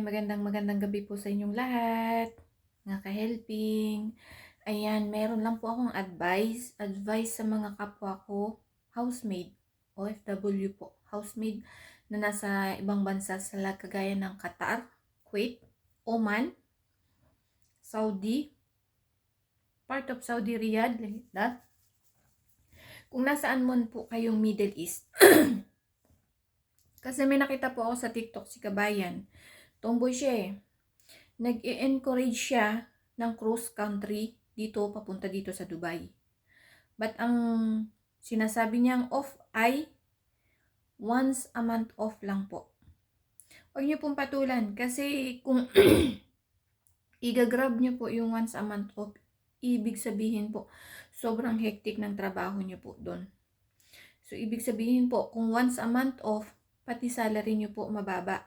magandang gabi po sa inyong lahat, mga ka-helping. Ayan, meron lang po akong advice sa mga kapwa ko, housemaid, OFW po, housemaid na nasa ibang bansa sa kagaya ng Qatar, Kuwait, Oman, Saudi, part of Saudi Riyadh, like that. Kung nasaan man po kayong Middle East. Kasi may nakita po ako sa TikTok si Kabayan. Tomboy siya eh. Nag-i-encourage siya ng cross country dito papunta dito sa Dubai. But ang sinasabi niyang off ay once a month off lang po. Huwag niyo pong patulan kasi kung igagrab niyo po yung once a month off, ibig sabihin po sobrang hectic ng trabaho niyo po doon. So ibig sabihin po kung once a month off, pati salary niyo po mababa.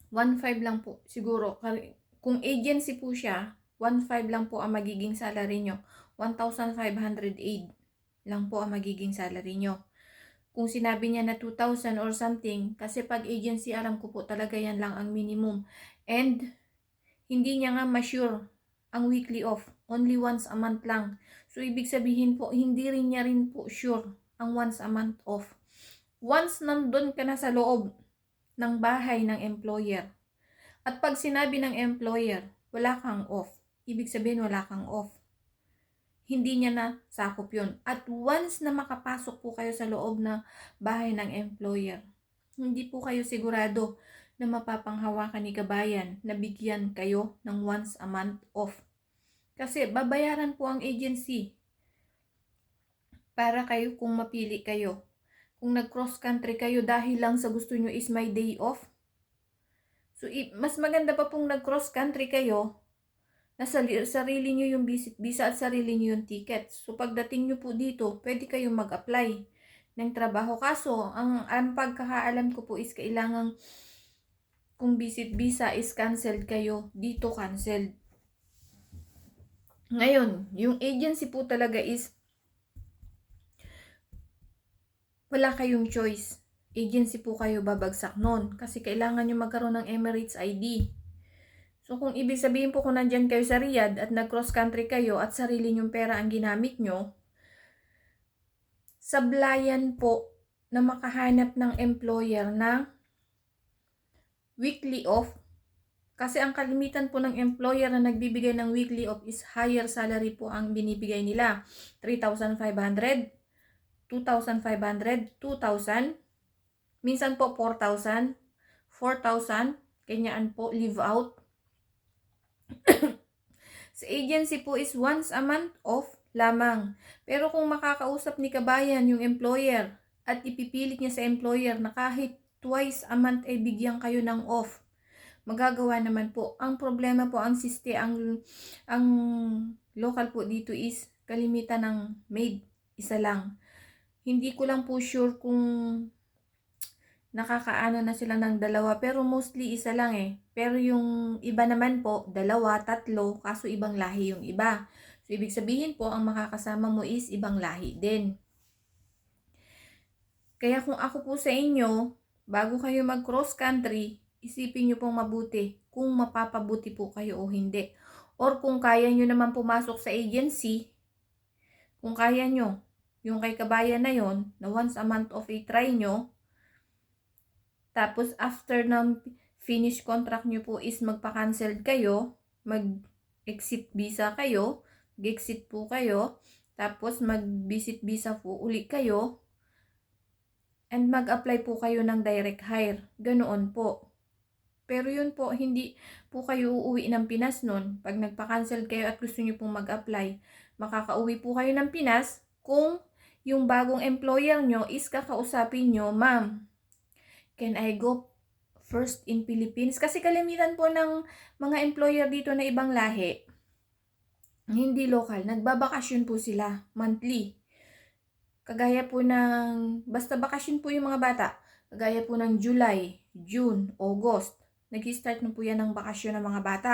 1.5 lang po siguro. Kung agency po siya, 1.5 lang po ang magiging salary nyo. 1,508 lang po ang magiging salary nyo. Kung sinabi niya na 2,000 or something, kasi pag agency, alam ko po talaga yan lang ang minimum. And hindi niya nga ma-sure ang weekly off. Only once a month lang. So ibig sabihin po, hindi rin niya rin po sure ang once a month off. Once nandun ka na sa loob ng bahay ng employer, at pag sinabi ng employer, wala kang off, ibig sabihin wala kang off. Hindi niya na sakop yun. At once na makapasok po kayo sa loob ng bahay ng employer, hindi po kayo sigurado na mapapanghawakan ni Kabayan na bigyan kayo ng once a month off. Kasi babayaran po ang agency para kayo kung mapili kayo. Kung nag-cross country kayo dahil lang sa gusto nyo is my day off, so mas maganda pa pong nag-cross country kayo na sarili nyo yung visa at sarili nyo yung ticket. So pagdating nyo po dito, pwede kayong mag-apply ng trabaho. Kaso, ang pagkakaalam ko po is kailangan kung visit visa is cancelled kayo, dito cancelled. Ngayon, yung agency po talaga is wala kayong choice. Agency po kayo babagsak nun kasi kailangan nyo magkaroon ng Emirates ID. So kung ibig sabihin po kung nandyan kayo sa Riyadh at nag-cross country kayo at sarili nyong pera ang ginamit nyo, sablayan po na makahanap ng employer na weekly off. Kasi ang kalimitan po ng employer na nagbibigay ng weekly off is higher salary po ang binibigay nila. 3,500, 2,500, 2,000, minsan po 4,000, 4,000, kanyaan po leave out. Sa agency po is once a month off lamang. Pero kung makakausap ni Kabayan yung employer at ipipilit niya sa employer na kahit twice a month ay bigyan kayo ng off, magagawa naman po. Ang problema po ang ang local po dito is kalimitan ng maid, isa lang. Hindi ko lang po sure kung nakakaano na sila ng dalawa, pero mostly isa lang eh. Pero yung iba naman po, dalawa, tatlo, kaso ibang lahi yung iba. So ibig sabihin po, ang makakasama mo is ibang lahi din. Kaya kung ako po sa inyo, bago kayo mag-cross country, isipin nyo pong mabuti kung mapapabuti po kayo o hindi. Or kung kaya nyo naman pumasok sa agency, kung kaya nyo, yung kay Kabayan na yon na once a month off i-try nyo, tapos after ng finish contract nyo po is magpa-cancel kayo, mag-exit visa kayo, mag-exit po kayo, tapos mag-visit visa po uli kayo, and mag-apply po kayo ng direct hire. Ganoon po. Pero yun po, hindi po kayo uuwi ng Pinas nun. Pag nagpa-cancel kayo at gusto nyo pong mag-apply, makakauwi po kayo ng Pinas kung yung bagong employer nyo is kakausapin nyo, ma'am, can I go first in Philippines? Kasi kalimitan po ng mga employer dito na ibang lahi, hindi local, nagbabakasyon po sila monthly. Kagaya po ng, basta bakasyon po yung mga bata, kagaya po ng July, June, August, nag-start na po yan ng bakasyon ng mga bata.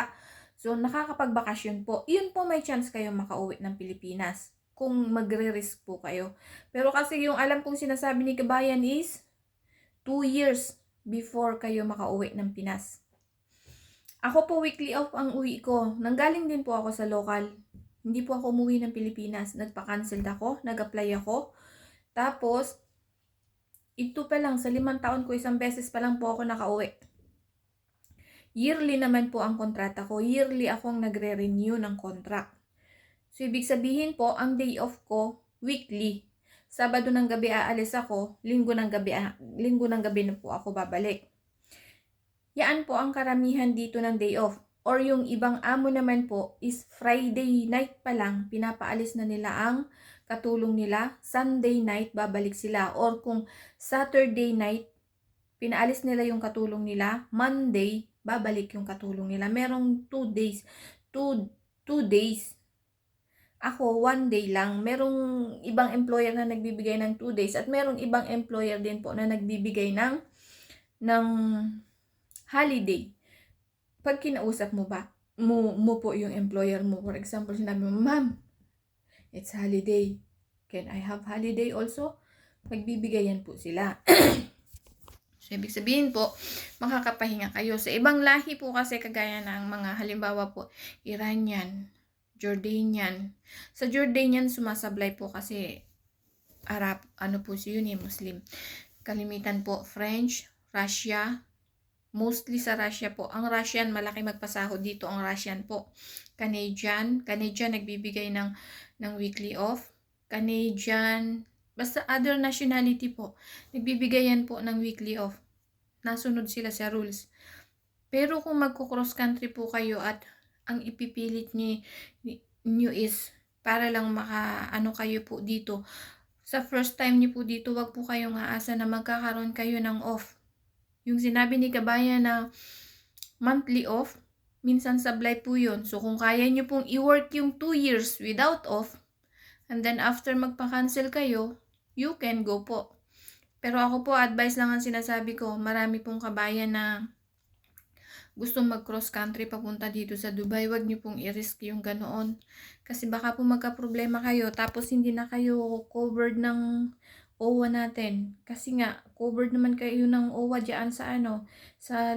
So, nakakapagbakasyon po. Yun po may chance kayo makauwi ng Pilipinas kung magre-risk po kayo. Pero kasi yung alam kong sinasabi ni Kabayan is 2 years. before kayo makauwi ng Pinas. Ako po weekly off ang uwi ko. Nanggaling din po ako sa local. Hindi po ako umuwi ng Pilipinas. Nagpa-cancel ako, nag-apply ako. Tapos, ito pa lang, sa 5 taon ko, isang beses pa lang po ako nakauwi. Yearly naman po ang kontrata ko. Yearly akong nagre-renew ng contract. So, ibig sabihin po, ang day off ko, weekly. Sabado ng gabi aalis ako, linggo ng gabi na po ako babalik. Yan po ang karamihan dito ng day off. Or yung ibang amo naman po is Friday night pa lang, pinapaalis na nila ang katulong nila. Sunday night, babalik sila. Or kung Saturday night, pinaalis nila yung katulong nila. Monday, babalik yung katulong nila. Merong 2 days. 2 days. Ako, 1 day lang. Merong ibang employer na nagbibigay ng 2 days at merong ibang employer din po na nagbibigay ng holiday. Pag kinausap mo po yung employer mo, for example, sinabi mo, "Ma'am, it's holiday. Can I have holiday also?" Magbibigay po sila. So, ibig sabihin po, makakapahinga kayo. Sa ibang lahi po kasi kagaya ng mga halimbawa po, Iranian, Jordanian. Sa Jordanian, sumasablay po kasi Arab, po yun Muslim. Kalimitan po, French, Russia, mostly sa Russia po. Ang Russian, malaki magpasahod dito ang Russian po. Canadian nagbibigay ng weekly off. Canadian, basta other nationality po, nagbibigayan po ng weekly off. Nasunod sila sa rules. Pero kung magko-cross country po kayo at ang ipipilit niyo is para lang kayo po dito. Sa first time niyo po dito, wag po kayong aasa na magkakaroon kayo ng off. Yung sinabi ni Kabayan na monthly off, minsan sablay po yun. So, kung kaya niyo pong i-work yung 2 years without off, and then after magpa-cancel kayo, you can go po. Pero ako po, advice lang ang sinasabi ko. Marami pong kabayan na gusto mag-cross country papunta dito sa Dubai, wag niyo pong i-risk yung ganoon. Kasi baka po magka-problema kayo, tapos hindi na kayo covered ng OWA natin. Kasi nga, covered naman kayo ng OWA dyan sa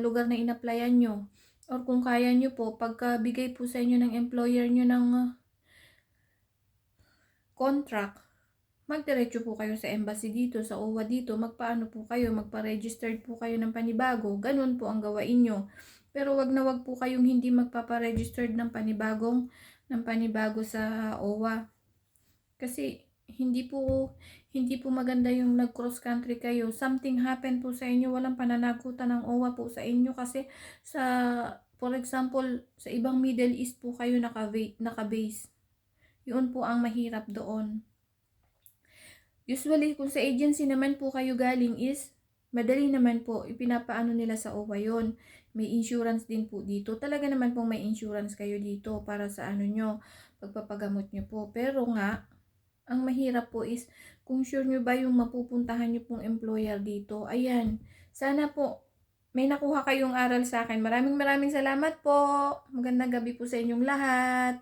lugar na in-applyan nyo. Or kung kaya nyo po, pagkabigay po sa inyo ng employer nyo ng contract, magdiretso po kayo sa embassy dito, sa OWA dito, magpaano po kayo, magpa-registered po kayo ng panibago. Ganun po ang gawain nyo. Pero wag po kayong hindi magpapa-registered ng panibago sa OWA. Kasi hindi po maganda yung nag-cross country kayo. Something happen po sa inyo, walang pananagutan ng OWA po sa inyo kasi for example, sa ibang Middle East po kayo naka-base. Yun po ang mahirap doon. Usually, kung sa agency naman po kayo galing is, madali naman po, ipinapaano nila sa OWA yun. May insurance din po dito. Talaga naman pong may insurance kayo dito para sa nyo, pagpapagamot nyo po. Pero nga, ang mahirap po is, kung sure nyo ba yung mapupuntahan nyo pong employer dito. Ayan, sana po, may nakuha kayong aral sa akin. Maraming salamat po. Magandang gabi po sa inyong lahat.